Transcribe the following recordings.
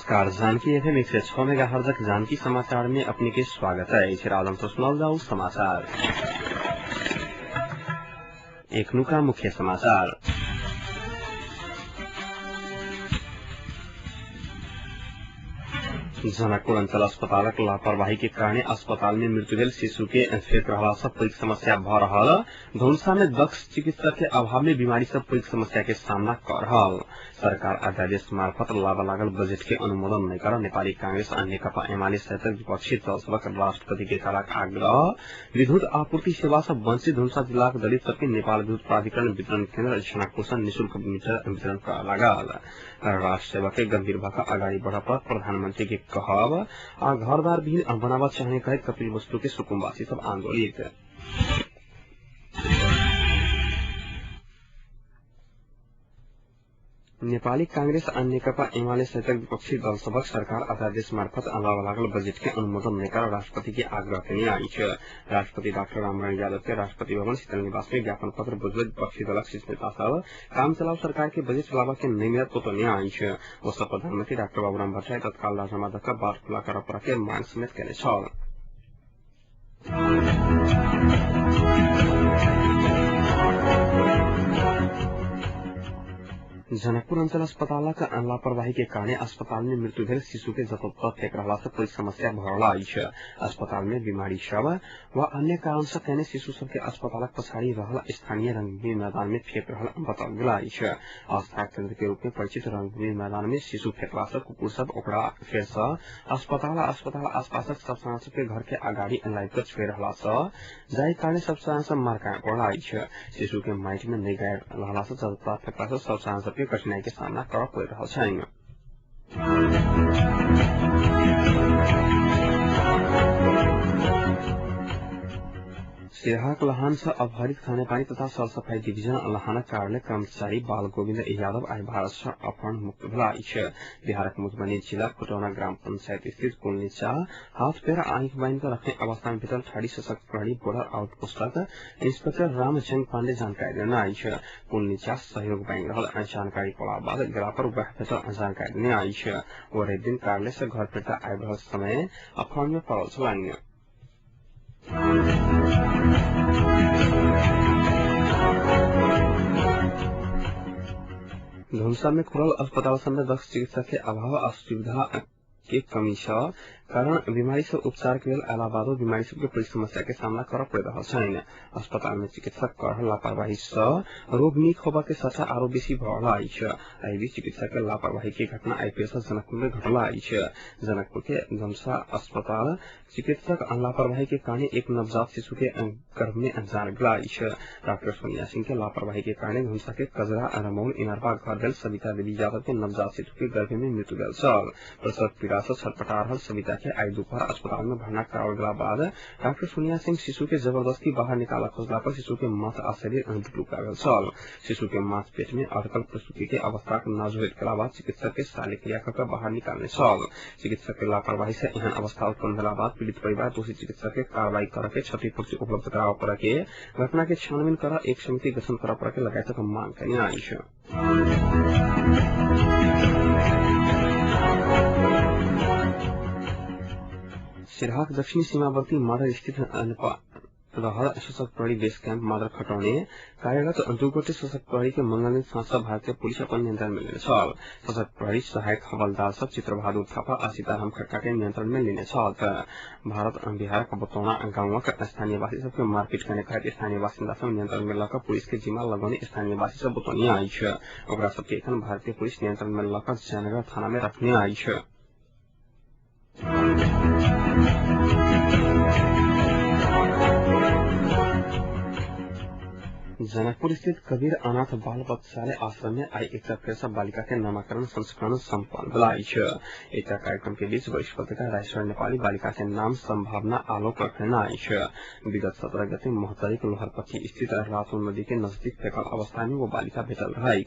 नमस्कार। Janaki FM 106 megahertz Janaki समाचार में अपने के स्वागत है। इसे आलम तो सुनाओ जाओ समाचार। एक नुका मुख्य समाचार। जनकपुर अंचल अस्पताल लापरवाही के कारण अस्पताल में मृत्यु भेल शिशु के फेंक रहा सब पैघ समस्या भ रहल। धौंसा में दक्ष चिकित्सक के अभाव में बीमारी सब पैघ समस्या के सामना कर रहल। सरकार अध्यादेश मार्फत लाभ लागल बजट के अनुमोदन नहीं कर नेपाली कांग्रेस और नेकपा एमाले सहित विपक्षी दल सबक राष्ट्रपति के कराक आग्रह। विद्युत आपूर्ति सेवा से वंचित धौंसा जिला दलित सबके नेपाल विद्युत प्राधिकरण वितरण केन्द्र जनकपुर से निःशुल्क मीटर वितरण कर लागल। राष्ट्र सेवा के गंभीर भाषा अगाडि बढ़ पर प्रधानमंत्री के कहब आ घरदार विहीन बनावा चाहने कहे कपिल वस्तु के सुकुम्बासी सब आंदोलित। नेपाली कांग्रेस और नेकपा एमाले सहित विपक्षी दल सबक सरकार अध्यादेश मार्फत लाभ लागल बजट के अनुमोदन नहीं कर राष्ट्रपति के आग्रह करने आई है। राष्ट्रपति डॉक्टर रामनारायण यादव के राष्ट्रपति भवन शीतल निवास में ज्ञापन पत्र बुझल विपक्षी दलक शीर्ष नेता सब काम चलाओ सरकार के बजट लाभ के नहीं मिलत तो नहीं आई है। उस प्रधानमंत्री डॉक्टर बाबूराम भट्टराई तत्काल राजमाधव का बाट खुला कर के मांग समेत कैने। जनकपुर अंचल अस्पताल का लापरवाही के कारण अस्पताल में मृत्यु भेल शिशु के जतोत्तर फेंक रहा से कोई समस्या भरला आई है। अस्पताल में बीमारी सब व अन्य कारण से कहने शिशु सब के अस्पताल पछाड़ी रहल स्थानीय रंगभूमि मैदान में फेंक रहा बताओ गया है। आस्था केंद्र के रूप में परिचित रंगभूमि मैदान में शिशु फेंकला से कुकुर सब ओकरा फेर से अस्पताल आसपास सब सदस्य सबके घर के अगाड़ी लाइव कर छोड़ रहा जाहि कारण सब सदस्य मारका पड़ा है। शिशु के माइट में नहीं गए रहला से जतोत्तर फेंकला से सब सदस्य के कठिनाई के सामना कर पड़ रहा है। सिराहा लहान से अपहरित खाने पानी तथा साफ सफाई डिवीजन लहाना कार्यालय कर्मचारी बाल गोविंद यादव आज भारत से अपहरण मुक्त भेला है। बिहार के मधुबनी जिला खुटौना ग्राम पंचायत स्थित कुल नीचा हाथ पैर आंख बांध कर रखने अवस्था में भीतर ठाड़ी सशक्त प्रहरी border outpost inspector Ramchand Pandey जानकारी देने आई है। कुल नीचा सहयोग बैंक रहा जानकारी पड़ा बाद गिरा पर वह भीतर जानकारी देने आई है। और एक दिन कार्यालय से घर फिरता आ रहा समय अपहरण में पड़ल चलानी। धौंसा में खुलल अस्पताल में दक्ष चिकित्सक के अभाव असुविधा के कमी कारण बीमारी से उपचार के लिए अलावा बीमारी सबके बड़ी समस्या के सामना कर पड़ रहा है। अस्पताल में चिकित्सक कर लापरवाही से रोग नीक होबा के सचा आरो बेसी बढ़ आई है। आई चिकित्सक के लापरवाही की घटना आईपीएस जनकपुर में घटला आई है। जनकपुर के धौंसा अस्पताल चिकित्सक लापरवाही के कारण एक नवजात शिशु के गर्भ में जान गया है। डॉक्टर सोनिया सिंह के लापरवाही के कारण धौंसा के कजरा रमौल इनरवा घर गल सविता देवी यादव के नवजात शिशु के गर्भ में मृत्यु भेल प्रसव पीड़ा से छटपटा रहा सविता के आई दोपहर अस्पताल में भर्ना करावल गया बाद डॉक्टर सोनिया सिंह शिशु के जबरदस्ती बाहर निकाला खोजला पर शिशु के माथ आ शरीर टुकड़ा गल। शिशु के माथ पेट में अटकल प्रसूति के अवस्था नाजुक के बाद चिकित्सक के शल्यक्रिया कर बाहर निकालने चिकित्सक के लापरवाही से एहन अवस्था उत्पन्न भेला बाद पीड़ित परिवार दोषी चिकित्सक के कार्रवाई करके क्षतिपूर्ति उपलब्ध कराव पर के घटना के छानबीन कर एक समिति गठन करा पर के लगाए तक मांग करने आई है। सिराहा दक्षिणी सीमावर्ती मादर स्थित सशक्त प्रहरी बेस कैंप मादर खटौने कार्यरत दुर्गोटे सशक्त प्रहरी के मंगल सांसद भारतीय पुलिस अपन नियंत्रण में लेने सशक्त प्रहरी सहायक हवलदार सब चित्र बहादुर थापा और सीताराम खट्टा के नियंत्रण में लेने भारत बिहार का बतौना गाँव का स्थानीय वासी सबके मारपीट करने का स्थानीय बासिंदा सब नियंत्रण में लकर पुलिस के जिम्मा लगौने स्थानीय वासी सब बतौनिया आई है। सबके भारतीय पुलिस नियंत्रण में लकर जयनगर थाना में रखने आई है। जनकपुर स्थित कबीर अनाथ बाल बच्चालय आश्रम में आई एक सब बालिका के नामकरण संस्करण सम्पन्न भलाई है। एक कार्यक्रम के बीच वरिष्ठ पत्रकार राजेश्वर नेपाली बालिका के नाम संभावना आलोक रखने आई है। विगत 17 गते मोहतरी के लोहरपट्टी स्थित रातू नदी के नजदीक फेंकल अवस्था में वो बालिका भेटल रही।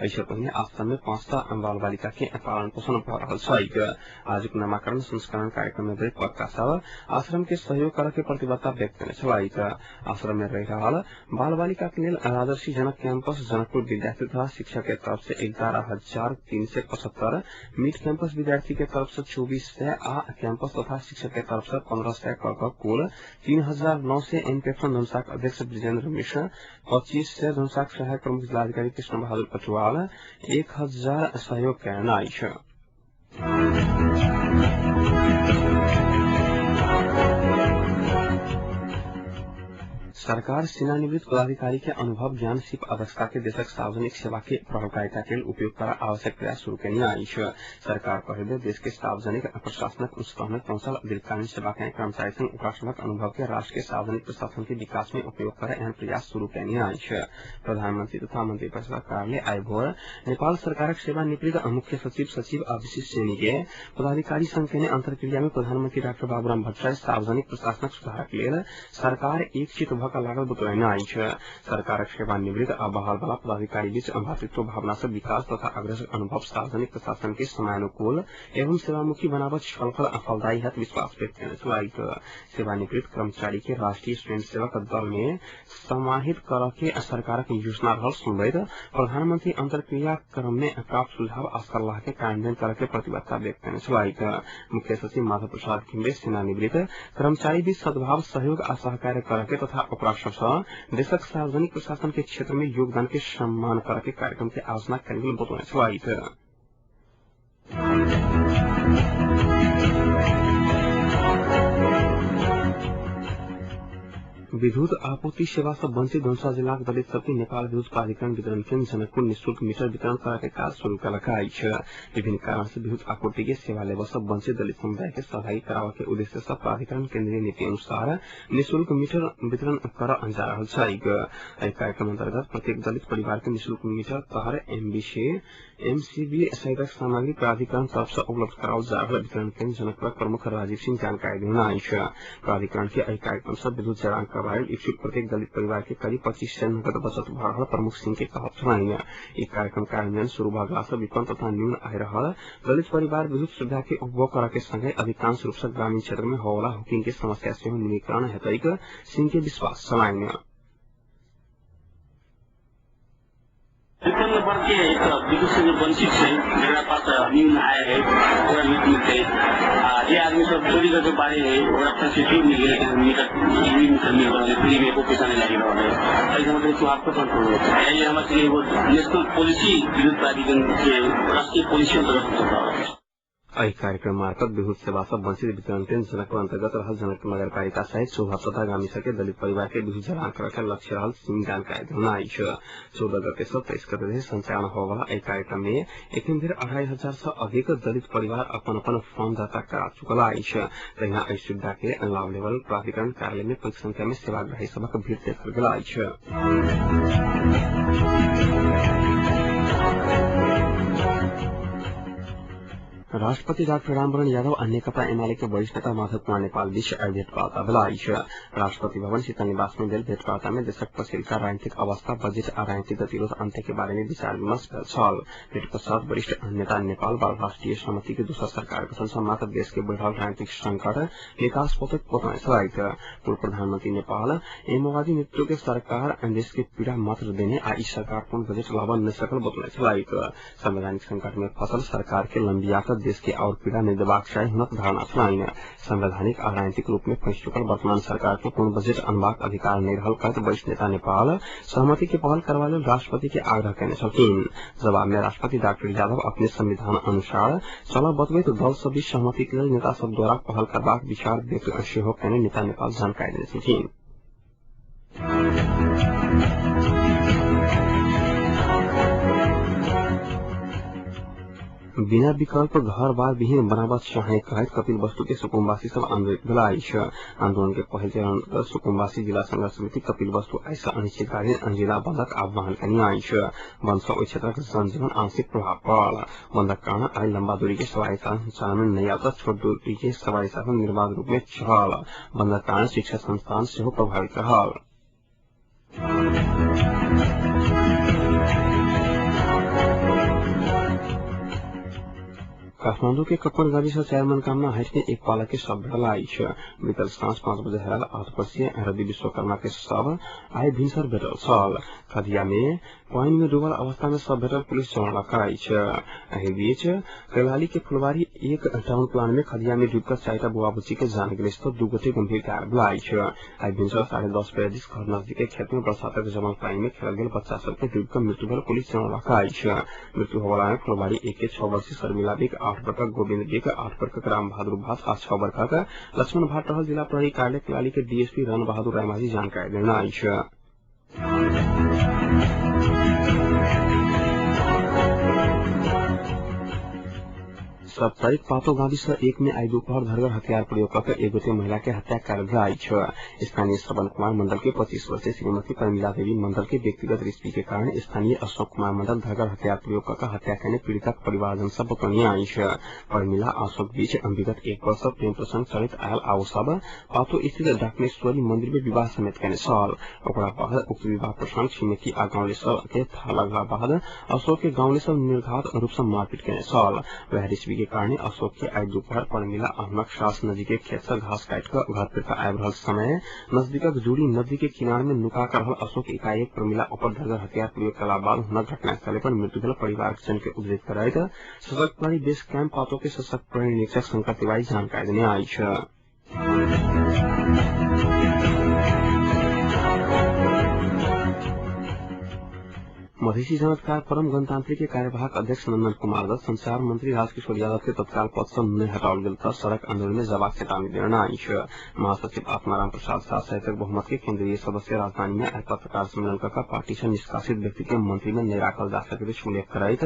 ऐसे पहले आश्रम में 5टा बाल बालिका के पालन पोषण भ रहा। आज नामकरण संस्करण कार्यक्रम में पक्का सब आश्रम के सहयोग कर के प्रतिबद्धता व्यक्त करने आश्रम में रह रहा बाल बालिका के लिए राजर्षि जनक कैंपस जनकपुर विद्यार्थी तथा शिक्षक के तरफ से 11,375, मीट कैंपस विद्यार्थी के तरफ से 2400 आ कैंपस तथा शिक्षक के तरफ से 1500 कुल 3,009 से एनपेक्सन धनुषाक अध्यक्ष ब्रिजेंद्र मिश्र, 25 से धनुषाक सहायक प्रमुख जिलाधिकारी कृष्ण बहादुर पचवाल, 1000 सहयोग के नाइश। सरकार सेवानिवृत्त पदाधिकारी के अनुभव ज्ञान सिप अदक्षता के देशक सार्वजनिक सेवा के प्रभावकारिता के लिए उपयोग कर आवश्यक प्रयास शुरू करने आई है। सरकार पहले देश के सार्वजनिक प्रशासनिक उच्चतम कौंसल दीर्घकालीन सेवा के कर्मचारी संघ उपराष्ट्रपति अनुभव के राष्ट्र के सार्वजनिक प्रशासन के विकास में उपयोग कर एहन प्रयास शुरू करने आई है। प्रधानमंत्री तथा मंत्रिपरिषद कार्यालय आई भोर नेपाल सरकार सेवानिवृत्त मुख्य सचिव आ विशिष्ट श्रेणी के पदाधिकारी संघ के अंतर्क्रिया में प्रधानमंत्री डॉक्टर बाबूराम भट्टराई सार्वजनिक प्रशासनिक सुधारक लेल सरकार एकचित भ लागत बतौने आई है। सरकार सेवानिवृत्त आ बहाल वाला पदाधिकारी बीच भातृत्व भावना से विकास तथा अग्रसर अनुभव सार्वजनिक प्रशासन के समयानुकूल एवं सेवामुखी बनावट छलफल फलदायी है विश्वास व्यक्त करने। सेवानिवृत्त कर्मचारी के राष्ट्रीय स्वयंसेवक दल में समाहित कर के सरकार की योजना रहल सुनबैत प्रधानमंत्री अंतर्क्रिया क्रम में प्राप्त सुझाव आ सलाह के कार्यान्वयन करके प्रतिबद्धता व्यक्त करने। मुख्य सचिव माधव प्रसाद खिम्बे सेवानिवृत्त कर्मचारी बीच सद्भाव सहयोग आ सहकार्य करके तथा देशक सार्वजनिक प्रशासन के क्षेत्र में योगदान के सम्मान करके कार्यक्रम की आयोजना करने के लिए विद्युत आपूर्ति सेवा से वंचित धनुषा जिला दलित सबके नेपाल विद्युत प्राधिकरण वितरण केन्द्र जनकपुर निःशुल्क मीटर वितरण करके कार्य शुरू कल विभिन्न कारण से विद्युत आपूर्ति के सेवा लेवल से वंचित दलित समुदाय के सहभागी करावे के उद्देश्य से प्राधिकरण केंद्रीय नीति अनुसार निःशुल्क मीटर वितरण कर जा रहा है। कार्यक्रम अंतर्गत प्रत्येक दलित परिवार के निःशुल्क मीटर तार एमसीबी सहित सामग्री प्राधिकरण तरफ से उपलब्ध कराओ जा रहा वितरण केंद्र जनकपुर प्रमुख राजीव सिंह जानकारी देना आई है। प्राधिकरण के कार्यक्रम से विद्युत जलान करवाये इच्छुक प्रत्येक दलित परिवार के करीब 25 से नगद बचत भरल प्रमुख सिंह के कहत सुनाई। एक कार्यक्रम कार्यान्वयन शुरू भगला से विपन्न तथा न्यून आय रहा दलित परिवार विद्युत सुविधा के उपभोग करा के संगे अधिकांश रूप से ग्रामीण क्षेत्र में होवला हुकिंग की समस्या से निरीकरण हेतु सिंह के विश्वास समाये। विपन्न वर्ग के विद्युत से जो वंचित है मेरा पास न्यून आय है पूरा मीट मिलते ये आदमी सब चोरी का जो बारे है वो अपना सिटी मिल गया मीटर मिल रहा है फ्री में को पैसा नहीं लगे रहा है ऐसा मतलब तो आपको कंट्रोल होता है। ये हमारे लिए वो नेशनल पॉलिसी विद्युत प्राधिकरण के राष्ट्रीय पॉलिसी अंतर्गत होता है। कार्यक्रम मार्फत विद्युत सेवा से वंचित वितरण केंद्र जनकपुर अंतर्गत रहल जनकपुर नगर पालिका सहित शोभापदागामी सके दलित परिवार के विद्युत जलान कर लक्ष्य रहल सिंह जानकारी देना आई है। 14 गते से 23 गते संचालन होगा कार्यक्रम में एक फिर 2500 से अधिक दलित परिवार अपन फॉर्म दाता करा चुकल आई है। तहिना इस सुविधा के लाभ लेवल प्राधिकरण कार्यालय में बड़ी संख्या में सेवाग्राही सबक भीड़ देखल गल आई है। राष्ट्रपति डॉक्टर रामवरण यादव और नेकपा एमाले के वरिष्ठ नेता माधव कुमार नेपाल बीच भेंटवार्ता भेल है। राष्ट्रपति भवन शीतल निवास में भेल भेंटवार्ता में देशक पछिल्का राजनीतिक अवस्था बजट और राजनीतिक गतिरोध अंत्य के बारे में विचार विमर्श भेल छल। भेंट पश्चात वरिष्ठ नेता नेपाल बाल राष्ट्रीय समिति के दूसरा सरकार गठन से मात्र देश के बढ़ल राजनीतिक संकट विकास पथक बताए। पूर्व प्रधानमंत्री नेपाल एमावादी नेतृत्व के सरकार देश के पीड़ा मात्र देने आ इस सरकार पूर्ण बजट लाभ न सकल बताए। संवैधानिक संकट में फसल सरकार के लंबियाकर देश के और पीड़ा नहीं देबाक चाही हुनक धारणा सुनाई। संवैधानिक और राजनीतिक रूप में फंस चुकल वर्तमान सरकार के पूर्ण बजट अनबाक अधिकार नहीं रहल कहत वरिष्ठ नेता नेपाल सहमति के पहल करवाने राष्ट्रपति के आग्रह करने छलथिन। जवाब में राष्ट्रपति डॉक्टर यादव अपने संविधान अनुसार चल बतबैत दल सब बीच सहमति के लिए नेता सब द्वारा पहल करबाक विचार व्यक्त सेहो करने नेता नेपाल जानकारी देने छलथिन। बिना विकल्प घर बार विहीन बनावट चाहे कहत कपिल वस्तु के सुकुम्बासी सब आंदोलित भेलाई है। आंदोलन के पहल चरण सुकुम्बासी जिला संघर्ष समिति कपिल वस्तु ऐसा अनिश्चितकालीन जिला बंधक आह्वान करनी आई है। बंद से क्षेत्र के जनजीवन आंशिक प्रभाव पड़ल। बंधक कारण आई लंबा दूरी के सवारी साधन संचालन में नहीं आता छोट दूरी के सवारी साधन निर्बाध रूप में चल। बंधक कारण शिक्षा संस्थान से प्रभावित रहल। काठमाडौँ के कपड़ गाविस 4 मनोकामना हाइट के एक पालक के शव भेटल छ। बीतल साँझ 5 बजे हेरल 8 वर्षीय रवि विश्वकर्मा के शव आइ भिनसर भेटल छल। खदिया में पानी में डूबल अवस्था में शव भेटल पुलिस जनौलक छ। एहि बीच कैलाली के फुलबारी 1 टाउन प्लान में खदिया में डूबकर 4टा बुआ बुच्ची के जान गेल तो 2 गोटे गंभीर घायल भेल छ। आइ भिनसर 10:30 बजे घर नजदीक के खेत में बरसातक जमल पानी में खेलल गेल बच्चा सबके डूबकर मृत्यु भेल पुलिस जनौलक छ। मृत्यु होबला में फुलबारी 1 के 6 वर्षीय शर्मिला बेग, 8 वर्षक गोविंद बेग, 8 वर्षक राम बहादुर भास आ 6 वर्षक लक्ष्मण भाट रहल। जिला प्रहरी कार्यालय कैलाली के डीएसपी रण बहादुर रायमाझी जानकारी देना छ। साप्ताहिक पातो गाविस 1 में आई दोपहर धरगर हथियार प्रयोग कर एक गोटे महिला के हत्या कर गई छ। स्थानीय श्रवण कुमार मंडल के 25 वर्षीय श्रीमती परमिला देवी मंडल के व्यक्तिगत रिश्ते के कारण स्थानीय अशोक कुमार मंडल धरगर हथियार प्रयोग कर हत्या करने पीड़िता परिवारजन सब बतौनी आई छ। परमिला अशोक बीच विगत 1 वर्ष प्रेम प्रसंग चलित आयल आओ सब पातो स्थित डाकनेश्वरी मंदिर में विवाह समेत करने छल। ओकरा बाद उक्त विवाह प्रसंग छिमेकी आ गाउँले सब के थाहा लगला बाद अशोक के गाउँले सब निर्घात रूप से मारपीट करने छल। वह रिश्ते के कारण अशोक के आज दोपहर परमिला अहमद सास नदी के खेत से घास काट कर घर फिर आब रहल समय नजदीकक जूड़ी नदी के किनारे में नुका कर रहल अशोक एकाएक परमिला ऊपर धरगर हथियार प्रयोग करला बाद हुनक घटनास्थल पर मृत्यु भेल। परिवार जन के उद्धृत करैत सशक्त प्रहरी बेस कैंप पातो के सशक्त प्रहरी निरीक्षक शंकर तिवारी जानकारी देने आई छ। मधेसी चमत्कार परम गणतांत्रिक के कार्यवाहक अध्यक्ष नंदन कुमार दत्त संचार मंत्री राजकिशोर यादव के तत्काल पद से नहीं हटाओल गेल तो सड़क आंदोलन में जवाब चेतावनी देना आई छ। महासचिव आत्माराम प्रसाद शाह सहित बहुमत के केंद्रीय सदस्य राजधानी में आज पत्रकार सम्मेलन कर पार्टी से निष्कासित व्यक्ति के मंत्री में नहीं राखल जा सके उल्लेख करैत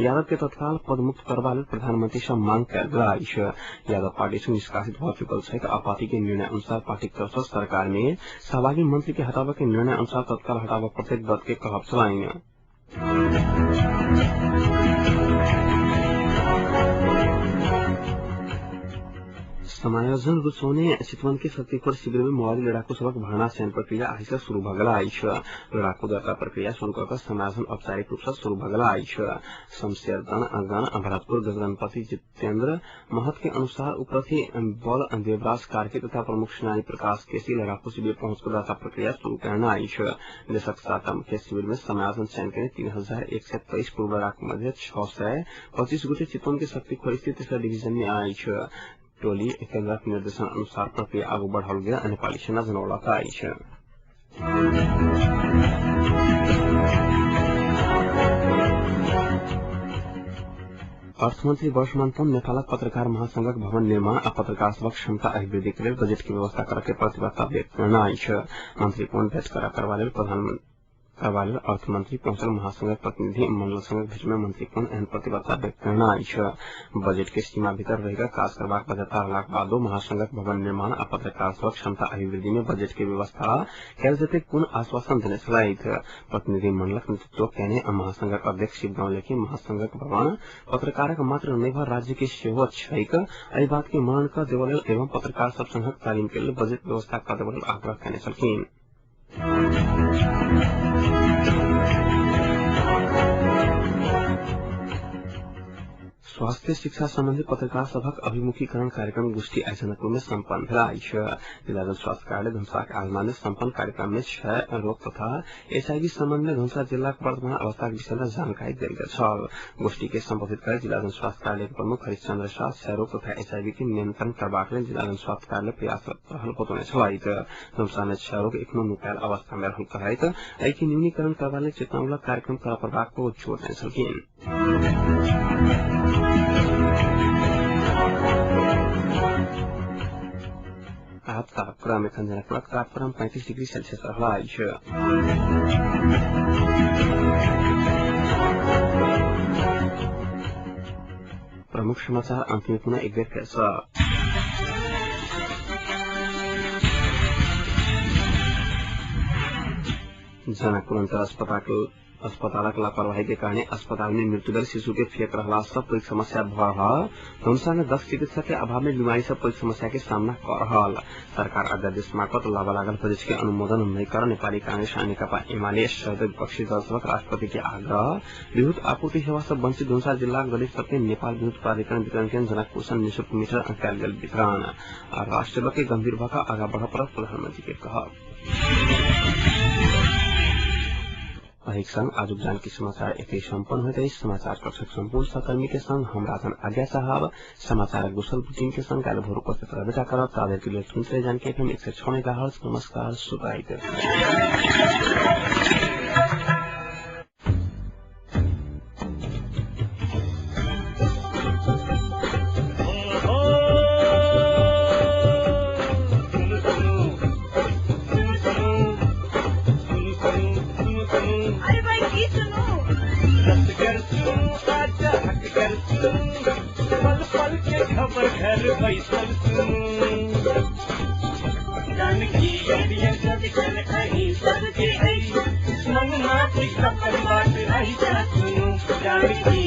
यादव के तत्काल पद मुक्त करवा प्रधानमंत्री से मांग कर गई छ। यादव पार्टी से निष्कासित हो चुकल है। पार्टी के निर्णय अनुसार पार्टी की तरफ से सरकार में सहभागी मंत्री के हटावे के निर्णय अनुसार तत्काल हटावा प्रत्येक दल के कहब चलाएंगे। समायोजन रुचौने चितवन के शक्तिखोर शिविर में मोबाइल लड़ाकू सबक भर्ना चयन प्रक्रिया आज से शुरू भगला आई छ। लड़ाकू दर्ता प्रक्रिया शुरू कर समायोजन औपचारिक रूप से शुरू भगला आई छ। शमशेरदन अगन भरतपुर गणपति जितेंद्र महत के अनुसार उपरथी बल देवराज कार्के तथा प्रमुख सेनानी प्रकाश केसी लड़ाकू शिविर पहुंचकर दर्ता प्रक्रिया शुरू करना आई छ। देशक 7 मुख्य शिविर में समायोजन चयन करने 3123 पूर्व लड़ाकू मध्य 625 गोटे चितवन के शक्तिखोर स्थित तीसरा डिवीजन में आई छ। टोली केंद्र के निर्देशन अनुसार प्रक्रिया आगे बढ़ाल गया नेपाली सेना जनौलक आई छ। अर्थमंत्री वर्षमान पुन नेपाल पत्रकार महासंघक भवन निर्माण आ पत्रकार सबक क्षमता अभिवृद्धि के लिए बजट की व्यवस्था करके प्रतिबद्धता व्यक्त करना आई छ। मंत्री पुन भेंट करवाले प्रधानमंत्री अर्थमंत्री पहुंचल महासंघक प्रतिनिधि मंडल संघक बीच में मंत्री पुन एहन प्रतिबद्धता व्यक्त करना आई छ। बजट के सीमा भीतर रहकर काज करबाक बध्यता रहलाक बादो महासंघक भवन निर्माण आ पत्रकार सबक क्षमता अभिवृद्धि में बजट के व्यवस्था कयल जेतै पुन आश्वासन देने छलाह। प्रतिनिधि मंडलक नेतृत्व केने महासंघक अध्यक्ष शिव गांवले के महासंघक भवन पत्रकारक मात्र निर्भर राज्य के सेहो छैक एहि बात के मनन कर देवल एवं पत्रकार सब संघक तालीम के लिए बजट व्यवस्था कर देवल आग्रह करने छलखिन। स्वास्थ्य शिक्षा संबंधी पत्रकार सभक अभिमुखीकरण कार्यक्रम गोष्ठी जनकपुर में सम्पन्न भेल छ। जिला जन स्वास्थ्य कार्यालय धनुषा के आयोजन में सम्पन्न कार्यक्रम में क्षय रोग तथा HIV संबंध में धनुषा जिला के वर्तमान अवस्था के विषय में जानकारी देल गेल छल। गोष्ठी के संबोधित कर जिला जन स्वास्थ्य कार्यालय के प्रमुख हरिश्चंद्र शाह क्षय रोग तथा HIV के नियंत्रण करबाक लेल जिला जन स्वास्थ्य कार्यालय प्रयासरत रहल बतौने छलाह। धनुषा में क्षय रोग एखनो नुकायल अवस्था में रहल कहैत एहि के न्यूनीकरण करबा लेल चेतनामूलक कार्यक्रम करय पड़बाक पर जोर देने छलखिन। तापक्रम एखन जनकपुरक तापक्रम 35 डिग्री सेल्सियस रहला अछि। प्रमुख समाचार अंत में पुनः एक बेर फिर से। जनकपुर अंतर अस्पतालक लापरवाही के कारण अस्पताल में मृत्युदर शिशु के फेंक रहा सब पैघ समस्या भ रहल धनुषा में 10 चिकित्सक के अभाव में बीमारी सब पैघ समस्या के सामना कर रहल सरकार अध्यादेश मार्फत लाभ लागल बजट के अनुमोदन नहीं कर नेपाली कांग्रेस आ नेकपा एमाले सहित विपक्षी दल सबक राष्ट्रपति के आग्रह विद्युत आपूर्ति सेवा से वंचित धनुषा जिला गरीब सबके नेपाल विद्युत प्राधिकरण वितरण के जनकपुर से निःशुल्क मीटर अंकाल गल वितरण और राष्ट्र सेवा के गंभीर भाका आगा बढ़ पर प्रधानमंत्री के कहा। एक संग आज जानकी समाचार एक संपन्न हो समाचार कक्षक संपूर्ण सहकर्मी के संग हम राजन आज्ञा साहब समाचार गुसल बुलेटिन के संग काल भोर उपस्थित रहबेटा करब तादेर के लिए सुनते जानकी एफएम 106 मेगाहर्ट्ज। नमस्कार सुताई खबर घर बैसल जानकी सबके आई मन माती खबर बात आई जानकी